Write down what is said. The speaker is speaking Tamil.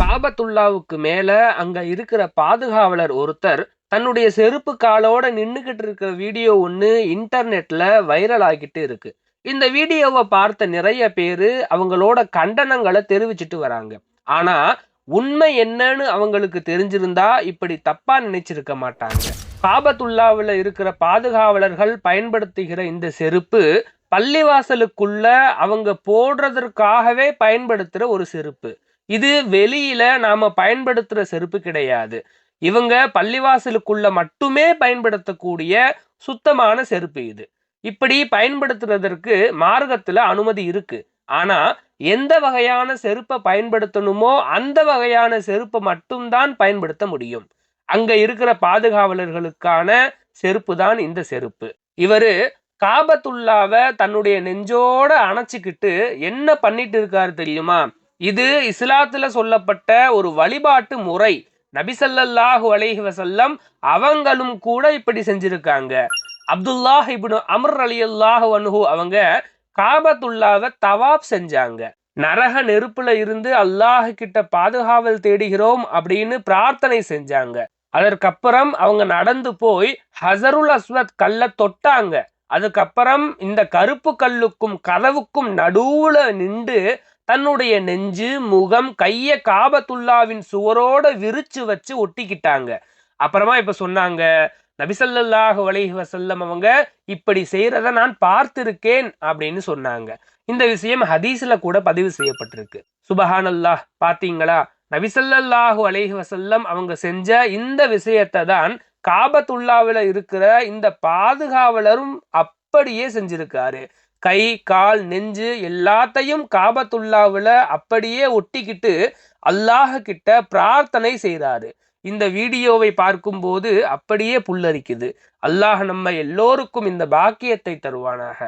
காபத்துல்லாவுக்கு மேல அங்க இருக்கிற பாதுகாவலர் ஒருத்தர் தன்னுடைய செருப்பு காலோட நின்னுகிட்டு இருக்கிற வீடியோ ஒண்ணு இன்டர்நெட்ல வைரல் ஆகிட்டு இருக்கு. இந்த வீடியோவை பார்த்த நிறைய பேரு அவங்களோட கண்டனங்களை தெரிவிச்சிட்டு வராங்க. ஆனா உண்மை என்னன்னு அவங்களுக்கு தெரிஞ்சிருந்தா இப்படி தப்பா நினைச்சிருக்க மாட்டாங்க. காபத்துல்லாவுல இருக்கிற பாதுகாவலர்கள் பயன்படுத்துகிற இந்த செருப்பு பள்ளிவாசலுக்குள்ள அவங்க போடுறதற்காகவே பயன்படுத்துற ஒரு செருப்பு. இது வெளியில நாம பயன்படுத்துற செருப்பு கிடையாது. இவங்க பள்ளிவாசலுக்குள்ள மட்டுமே பயன்படுத்தக்கூடிய சுத்தமான செருப்பு இது. இப்படி பயன்படுத்துறதற்கு மார்க்கத்துல அனுமதி இருக்கு. ஆனா எந்த வகையான செருப்பை பயன்படுத்தணுமோ அந்த வகையான செருப்பை மட்டும்தான் பயன்படுத்த முடியும். அங்க இருக்கிற பாதுகாவலர்களுக்கான செருப்பு தான் இந்த செருப்பு. இவரு காபத்துல்லாவை தன்னுடைய நெஞ்சோட அணைச்சிக்கிட்டு என்ன பண்ணிட்டு இருக்காரு தெரியுமா? இது இஸ்லாத்துல சொல்லப்பட்ட ஒரு வழிபாட்டு முறை. நபி ஸல்லல்லாஹு அலைஹி வஸல்லம் அவங்களும் கூட இப்படி செஞ்சிருக்காங்க. அப்துல்லாஹ் இப்னு அம்ர் ரலியல்லாஹு அன்ஹு அவங்க காபத்துல்லாவை தவாப் செஞ்சாங்க. நரக நெருப்புல இருந்து அல்லாஹ் கிட்ட பாதுகாவல் தேடுகிறோம் அப்படின்னு பிரார்த்தனை செஞ்சாங்க. அதற்கப்புறம் அவங்க நடந்து போய் ஹஸருல் அஸ்வத் கல்ல தொட்டாங்க. அதுக்கப்புறம் இந்த கருப்பு கல்லுக்கும் கதவுக்கும் நடுவுல நின்று தன்னுடைய நெஞ்சு, முகம், கைய காபத்துல்லாவின் சுவரோட விரிச்சு வச்சு ஒட்டிக்கிட்டாங்க. அப்புறமா இப்ப சொன்னாங்க, நபி ஸல்லல்லாஹு அலைஹி வஸல்லம் அவங்க இப்படி செய்யறத நான் பார்த்திருக்கேன் அப்படின்னு சொன்னாங்க. இந்த விஷயம் ஹதீஸ்ல கூட பதிவு செய்யப்பட்டிருக்கு. சுபஹானல்லாஹ். பாத்தீங்களா? நபி ஸல்லல்லாஹு அலைஹி வஸல்லம் அவங்க செஞ்ச இந்த விஷயத்தை தான் காபத்துல்லாவில இருக்கிற இந்த பாதுகாவலரும் அப்படியே செஞ்சிருக்காரு. கை, கால், நெஞ்சு எல்லாத்தையும் காபத்துல்லாவுல அப்படியே ஒட்டிக்கிட்டு அல்லாஹ் கிட்ட பிரார்த்தனை செய்தாரு. இந்த வீடியோவை பார்க்கும்போது அப்படியே புல்லரிக்குது. அல்லாஹ் நம்ம எல்லோருக்கும் இந்த பாக்கியத்தை தருவானாக.